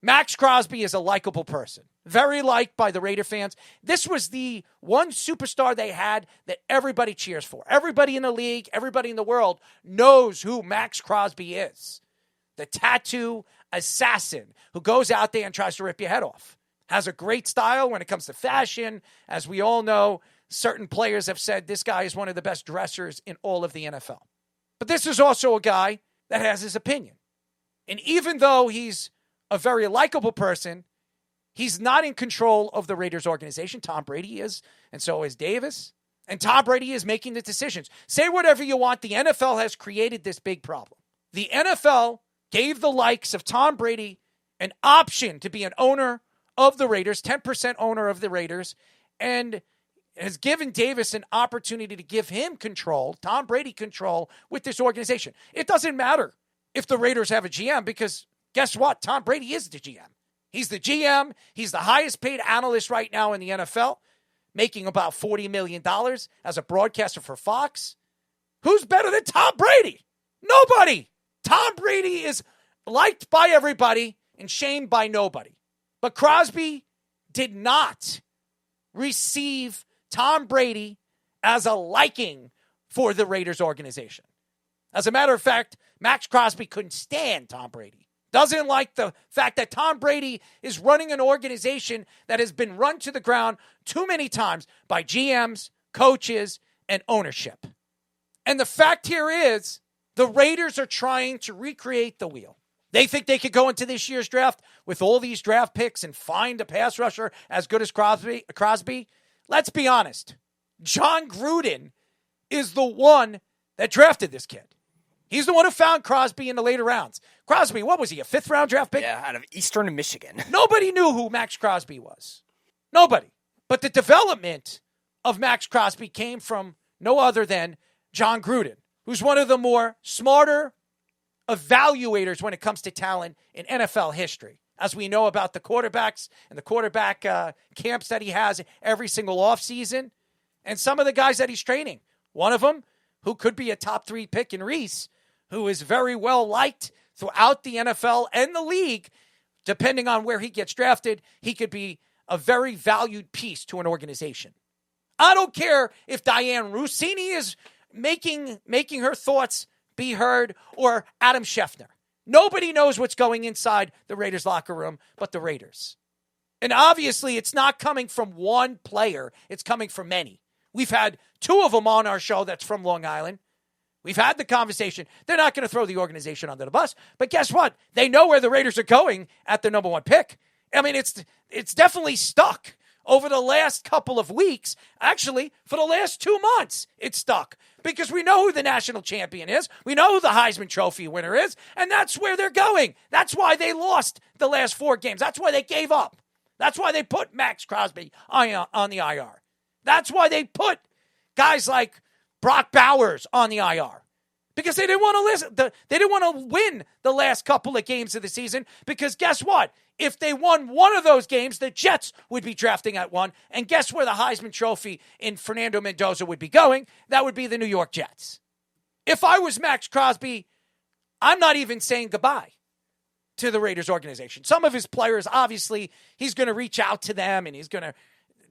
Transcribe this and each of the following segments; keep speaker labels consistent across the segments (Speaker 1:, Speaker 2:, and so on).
Speaker 1: MAXX CROSBY is a likable person, very liked by the Raider fans. This was the one superstar they had that everybody cheers for. Everybody in the league, everybody in the world knows who MAXX CROSBY is. The tattoo assassin who goes out there and tries to rip your head off. Has a great style when it comes to fashion. As we all know, certain players have said this guy is one of the best dressers in all of the NFL. But this is also a guy that has his opinion. And even though he's a very likable person, he's not in control of the Raiders organization. Tom Brady is, and so is Davis. And Tom Brady is making the decisions. Say whatever you want. The NFL has created this big problem. The NFL gave the likes of Tom Brady an option to be an owner of the Raiders, 10% owner of the Raiders, and has given Davis an opportunity to give him control, Tom Brady control, with this organization. It doesn't matter if the Raiders have a GM because guess what? Tom Brady is the GM. He's the GM. He's the highest paid analyst right now in the NFL, making about $40 million as a broadcaster for Fox. Who's better than Tom Brady? Nobody. Tom Brady is liked by everybody and shamed by nobody. But Crosby did not receive Tom Brady as a liking for the Raiders organization. As a matter of fact, MAXX CROSBY couldn't stand Tom Brady. Doesn't like the fact that Tom Brady is running an organization that has been run to the ground too many times by GMs, coaches, and ownership. And the fact here is the Raiders are trying to recreate the wheel. They think they could go into this year's draft with all these draft picks and find a pass rusher as good as Crosby. Let's be honest. John Gruden is the one that drafted this kid. He's the one who found Crosby in the later rounds. Crosby, what was he, a fifth-round draft pick?
Speaker 2: Yeah, out of Eastern Michigan.
Speaker 1: Nobody knew who MAXX CROSBY was. Nobody. But the development of MAXX CROSBY came from no other than John Gruden, who's one of the more smarter evaluators when it comes to talent in NFL history. As we know about the quarterbacks and the quarterback camps that he has every single offseason, and some of the guys that he's training. One of them, who could be a top 3 pick in Reese, who is very well liked throughout the NFL and the league. Depending on where he gets drafted, he could be a very valued piece to an organization. I don't care if Diane Rossini is making her thoughts be heard or Adam Schefter. Nobody knows what's going inside the Raiders locker room but the Raiders. And obviously it's not coming from one player. It's coming from many. We've had 2 of them on our show that's from Long Island. We've had the conversation. They're not going to throw the organization under the bus. But guess what? They know where the Raiders are going at the number 1 pick. I mean, it's definitely stuck over the last couple of weeks. Actually, for the last 2 months, it's stuck. Because we know who the national champion is. We know who the Heisman Trophy winner is. And that's where they're going. That's why they lost the last 4 games. That's why they gave up. That's why they put MAXX CROSBY on the IR. That's why they put guys like Brock Bowers on the IR. Because they didn't want to listen. They didn't want to win the last couple of games of the season. Because guess what? If they won one of those games, the Jets would be drafting at 1. And guess where the Heisman Trophy in Fernando Mendoza would be going? That would be the New York Jets. If I was MAXX CROSBY, I'm not even saying goodbye to the Raiders organization. Some of his players, obviously, he's going to reach out to them and he's going to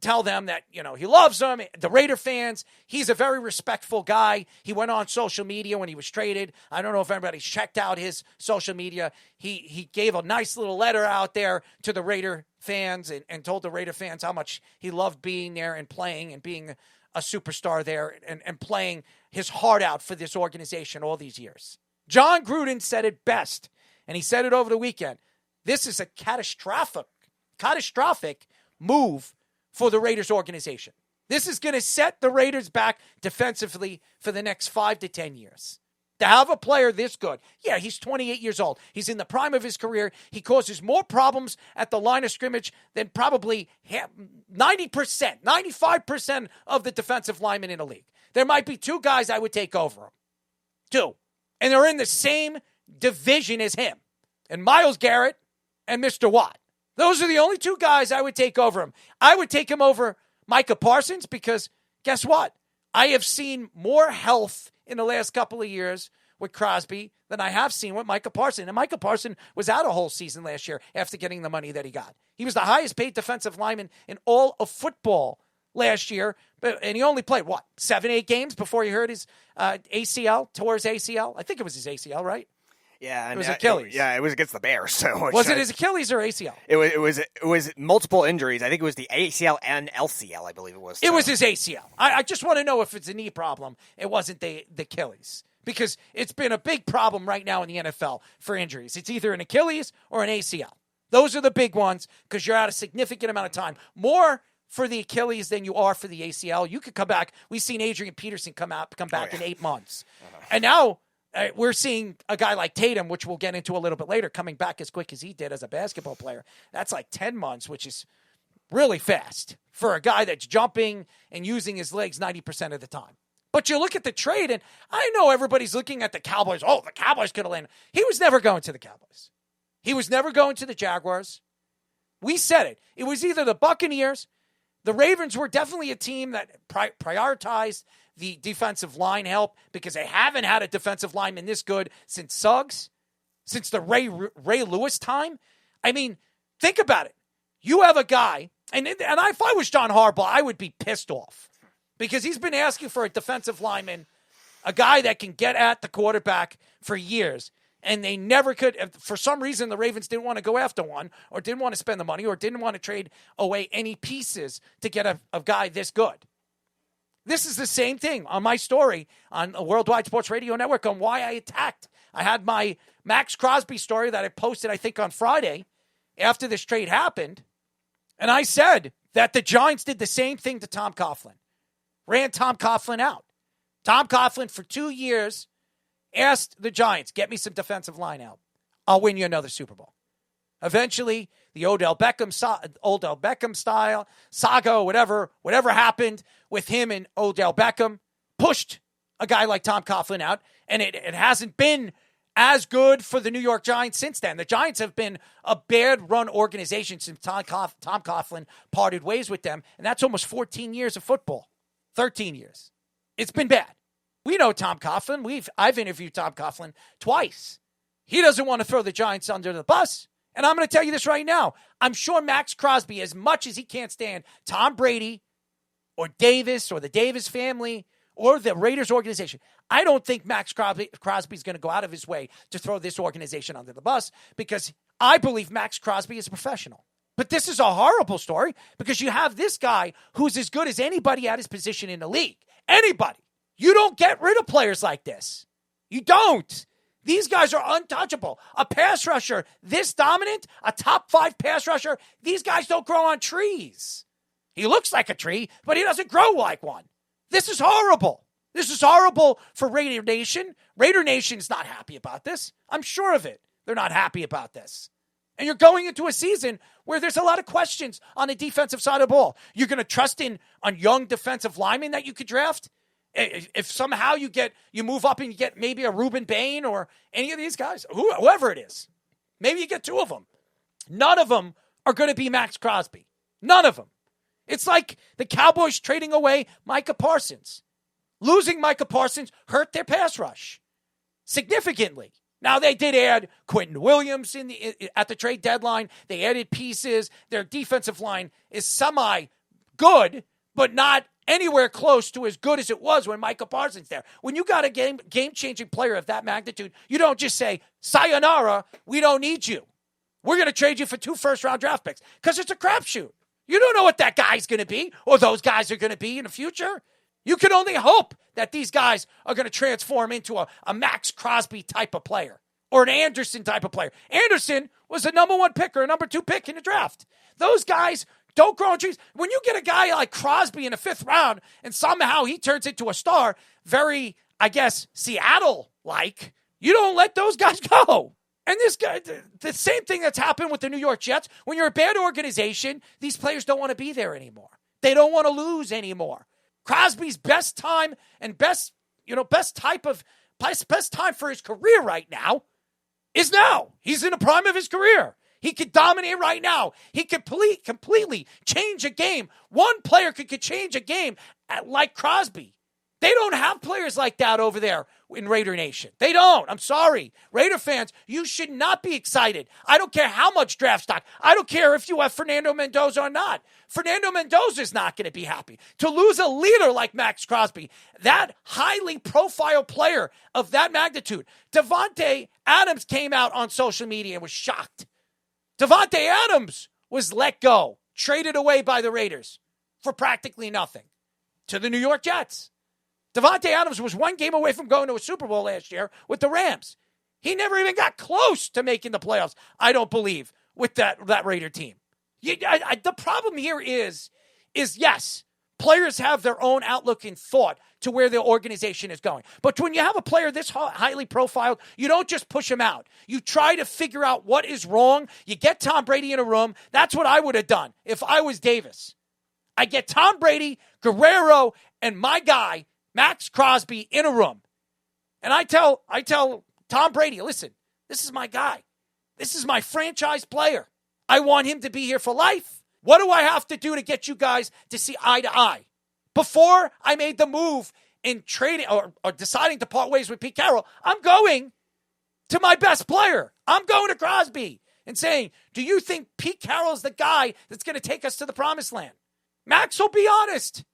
Speaker 1: tell them that, he loves them. The Raider fans, he's a very respectful guy. He went on social media when he was traded. I don't know if everybody's checked out his social media. He gave a nice little letter out there to the Raider fans and told the Raider fans how much he loved being there and playing and being a superstar there and playing his heart out for this organization all these years. John Gruden said it best, and he said it over the weekend. This is a catastrophic move for the Raiders organization. This is going to set the Raiders back defensively for the next 5 to 10 years. To have a player this good, yeah, he's 28 years old. He's in the prime of his career. He causes more problems at the line of scrimmage than probably 90%, 95% of the defensive linemen in the league. There might be 2 guys I would take over him. 2. And they're in the same division as him. And Myles Garrett and Mr. Watt. Those are the only 2 guys I would take over him. I would take him over Micah Parsons because guess what? I have seen more health in the last couple of years with Crosby than I have seen with Micah Parsons. And Micah Parsons was out a whole season last year after getting the money that he got. He was the highest paid defensive lineman in all of football last year, and he only played, 7-8 games before he hurt his ACL, tore his ACL? I think it was his ACL, right?
Speaker 2: Yeah,
Speaker 1: it was Achilles.
Speaker 2: It was against the Bears. So
Speaker 1: was it his Achilles or ACL?
Speaker 2: It was multiple injuries. I think it was the ACL and LCL. I believe it was.
Speaker 1: It was his ACL. I just want to know if it's a knee problem. It wasn't the Achilles, because it's been a big problem right now in the NFL for injuries. It's either an Achilles or an ACL. Those are the big ones because you're out a significant amount of time. More for the Achilles than you are for the ACL. You could come back. We've seen Adrian Peterson come back in 8 months, and now. We're seeing a guy like Tatum, which we'll get into a little bit later, coming back as quick as he did as a basketball player. That's like 10 months, which is really fast for a guy that's jumping and using his legs 90% of the time. But you look at the trade, and I know everybody's looking at the Cowboys. Oh, the Cowboys could have landed. He was never going to the Cowboys. He was never going to the Jaguars. We said it. It was either the Buccaneers. The Ravens were definitely a team that prioritized the defensive line help because they haven't had a defensive lineman this good since Suggs, since the Ray Lewis time. I mean, think about it. You have a guy, and if I was John Harbaugh, I would be pissed off because he's been asking for a defensive lineman, a guy that can get at the quarterback for years, and they never could. For some reason, the Ravens didn't want to go after one or didn't want to spend the money or didn't want to trade away any pieces to get a guy this good. This is the same thing on my story on a Worldwide Sports Radio Network on why I attacked. I had my MAXX CROSBY story that I posted, I think, on Friday after this trade happened. And I said that the Giants did the same thing to Tom Coughlin. Ran Tom Coughlin out. Tom Coughlin, for 2 years, asked the Giants, get me some defensive line help. I'll win you another Super Bowl. Eventually, the Odell Beckham style, saga, whatever happened with him and Odell Beckham, pushed a guy like Tom Coughlin out, and it hasn't been as good for the New York Giants since then. The Giants have been a bad-run organization since Tom Coughlin parted ways with them, and that's almost 14 years of football, 13 years. It's been bad. We know Tom Coughlin. I've interviewed Tom Coughlin twice. He doesn't want to throw the Giants under the bus. And I'm going to tell you this right now. I'm sure MAXX CROSBY, as much as he can't stand Tom Brady or Davis or the Davis family or the Raiders organization, I don't think MAXX CROSBY is going to go out of his way to throw this organization under the bus because I believe MAXX CROSBY is a professional. But this is a horrible story because you have this guy who's as good as anybody at his position in the league. Anybody. You don't get rid of players like this. You don't. These guys are untouchable. A pass rusher this dominant, a top 5 pass rusher, these guys don't grow on trees. He looks like a tree, but he doesn't grow like one. This is horrible. This is horrible for Raider Nation. Raider Nation's not happy about this. I'm sure of it. They're not happy about this. And you're going into a season where there's a lot of questions on the defensive side of the ball. You're going to trust on young defensive linemen that you could draft? If somehow you move up and you get maybe a Reuben Bain or any of these guys, whoever it is, maybe you get 2 of them. None of them are going to be MAXX CROSBY. None of them. It's like the Cowboys trading away Micah Parsons. Losing Micah Parsons hurt their pass rush significantly. Now, they did add Quentin Williams at the trade deadline. They added pieces. Their defensive line is semi-good, but not anywhere close to as good as it was when Micah Parsons there. When you got a game-changing player of that magnitude, you don't just say, sayonara, we don't need you. We're going to trade you for 2 first-round draft picks because it's a crapshoot. You don't know what that guy's going to be or those guys are going to be in the future. You can only hope that these guys are going to transform into a MAXX CROSBY type of player or an Anderson type of player. Anderson was a number 1 pick or a number 2 pick in the draft. Those guys don't grow on trees. When you get a guy like Crosby in the 5th round and somehow he turns into a star, very, I guess, Seattle-like, you don't let those guys go. And this guy, the same thing that's happened with the New York Jets. When you're a bad organization, these players don't want to be there anymore. They don't want to lose anymore. Crosby's best time and best time for his career right now is now. He's in the prime of his career. He could dominate right now. He could completely change a game. One player could change a game like Crosby. They don't have players like that over there in Raider Nation. They don't. I'm sorry. Raider fans, you should not be excited. I don't care how much draft stock. I don't care if you have Fernando Mendoza or not. Fernando Mendoza is not going to be happy. To lose a leader like MAXX CROSBY, that highly profiled player of that magnitude. Davante Adams came out on social media and was shocked. Davante Adams was let go, traded away by the Raiders for practically nothing to the New York Jets. Davante Adams was one game away from going to a Super Bowl last year with the Rams. He never even got close to making the playoffs, I don't believe, with that Raider team. The problem here is yes, players have their own outlook and thought to where the organization is going. But when you have a player this highly profiled, you don't just push him out. You try to figure out what is wrong. You get Tom Brady in a room. That's what I would have done if I was Davis. I get Tom Brady, Guerrero, and my guy, MAXX CROSBY, in a room. And I tell Tom Brady, listen, this is my guy. This is my franchise player. I want him to be here for life. What do I have to do to get you guys to see eye to eye? Before I made the move in trading or deciding to part ways with Pete Carroll, I'm going to my best player. I'm going to Crosby and saying, do you think Pete Carroll's the guy that's going to take us to the promised land? Max will be honest.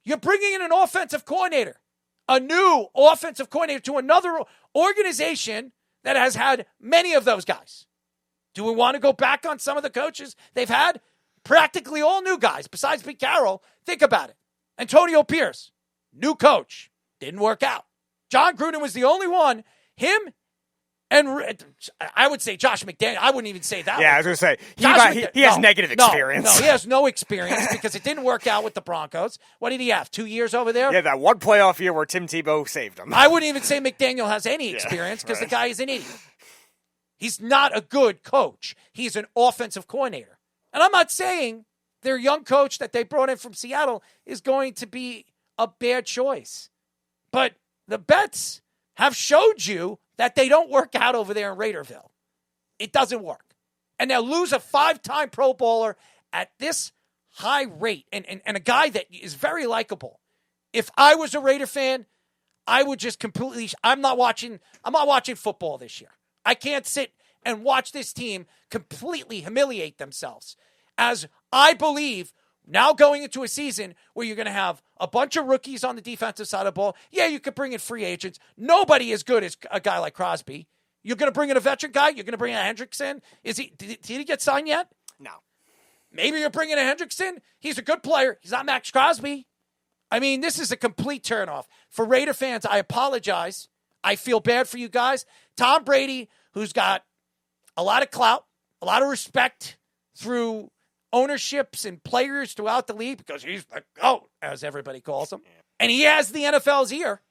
Speaker 1: You're bringing in an offensive coordinator, a new offensive coordinator to another organization that has had many of those guys. Do we want to go back on some of the coaches they've had? Practically all new guys besides Pete Carroll. Think about it. Antonio Pierce, new coach, didn't work out. John Gruden was the only one. Him and I would say Josh McDaniel. I wouldn't even say that.
Speaker 2: Yeah, I was going to say, he has negative experience.
Speaker 1: No, he has no experience because it didn't work out with the Broncos. What did he have, 2 years over there?
Speaker 2: Yeah, that one playoff year where Tim Tebow saved him.
Speaker 1: I wouldn't even say McDaniel has any experience because the guy is an idiot. He's not a good coach. He's an offensive coordinator. And I'm not saying their young coach that they brought in from Seattle is going to be a bad choice. But the bets have showed you that they don't work out over there in Raiderville. It doesn't work. And they'll lose a 5-time Pro Bowler at this high rate and a guy that is very likable. If I was a Raider fan, I would just completely I'm not watching football this year. I can't sit and watch this team completely humiliate themselves. As I believe now going into a season where you're going to have a bunch of rookies on the defensive side of the ball. Yeah, you could bring in free agents. Nobody as good as a guy like Crosby. You're going to bring in a veteran guy? You're going to bring in a Hendrickson? Did he get signed yet?
Speaker 2: No.
Speaker 1: Maybe you're bringing in a Hendrickson? He's a good player. He's not MAXX CROSBY. I mean, this is a complete turnoff. For Raider fans, I apologize. I feel bad for you guys. Tom Brady, who's got a lot of clout, a lot of respect through ownerships and players throughout the league because he's the GOAT, as everybody calls him. And he has the NFL's ear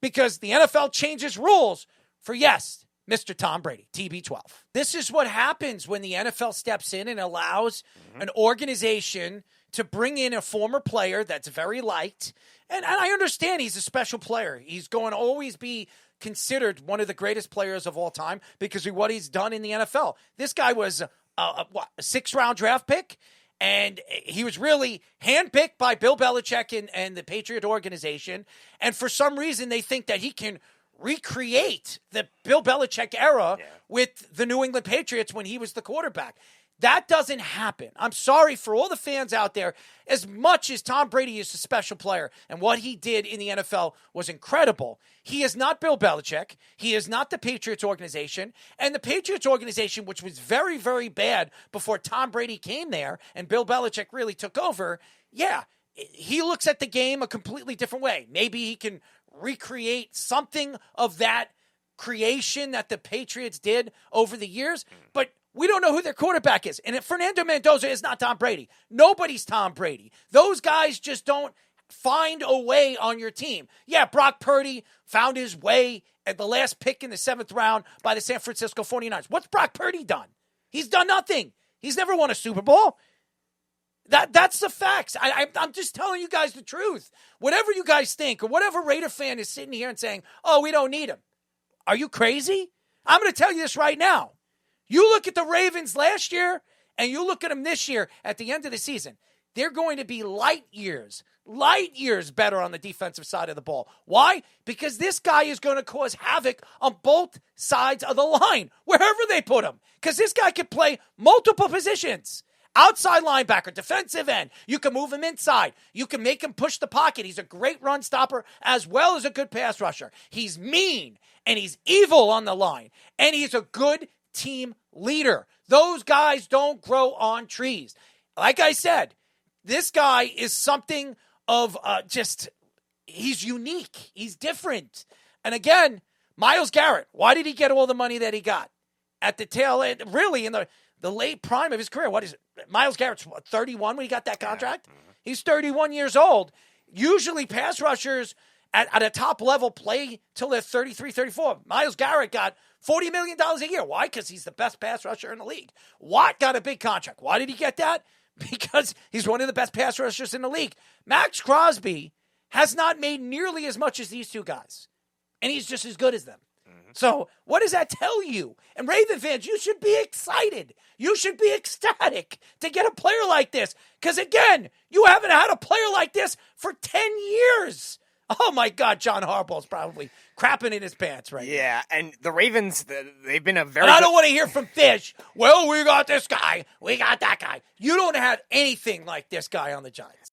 Speaker 1: because the NFL changes rules for, yes, Mr. Tom Brady, TB12. This is what happens when the NFL steps in and allows an organization to bring in a former player that's very liked. And I understand he's a special player. He's going to always be considered one of the greatest players of all time because of what he's done in the NFL. This guy was a 6th-round draft pick, and he was really handpicked by Bill Belichick and the Patriot organization. And for some reason, they think that he can recreate the Bill Belichick era with the New England Patriots when he was the quarterback. That doesn't happen. I'm sorry for all the fans out there. As much as Tom Brady is a special player and what he did in the NFL was incredible, he is not Bill Belichick. He is not the Patriots organization. And the Patriots organization, which was very, very bad before Tom Brady came there and Bill Belichick really took over, he looks at the game a completely different way. Maybe he can recreate something of that creation that the Patriots did over the years, but we don't know who their quarterback is. And if Fernando Mendoza is not Tom Brady, nobody's Tom Brady. Those guys just don't find a way on your team. Yeah, Brock Purdy found his way at the last pick in the 7th round by the San Francisco 49ers. What's Brock Purdy done? He's done nothing. He's never won a Super Bowl. That's the facts. I'm just telling you guys the truth. Whatever you guys think or whatever Raider fan is sitting here and saying, oh, we don't need him. Are you crazy? I'm going to tell you this right now. You look at the Ravens last year and you look at them this year at the end of the season. they're going to be light years better on the defensive side of the ball. Why? Because this guy is going to cause havoc on both sides of the line, wherever they put him. Because this guy can play multiple positions. Outside linebacker, defensive end. You can move him inside. You can make him push the pocket. He's a great run stopper as well as a good pass rusher. He's mean and he's evil on the line. And he's a good team leader. Those guys don't grow on trees. Like I said, this guy is something of he's unique. He's different. And again, Myles Garrett, why did he get all the money that he got? At the tail end, really in the late prime of his career. What is it? Myles Garrett's 31 when he got that contract? Yeah. He's 31 years old. Usually pass rushers at a top level play till they're 33, 34. Myles Garrett got $40 million a year. Why? Because he's the best pass rusher in the league. Watt got a big contract. Why did he get that? Because he's one of the best pass rushers in the league. MAXX CROSBY has not made nearly as much as these two guys. And he's just as good as them. So what does that tell you? And Raven fans, you should be excited. You should be ecstatic to get a player like this. Because again, you haven't had a player like this for 10 years. Oh my God, John Harbaugh's probably crapping in his pants right now.
Speaker 2: Yeah, and the Ravens, they've been a very
Speaker 1: And I don't want to hear from Fish, well, we got this guy, we got that guy. You don't have anything like this guy on the Giants.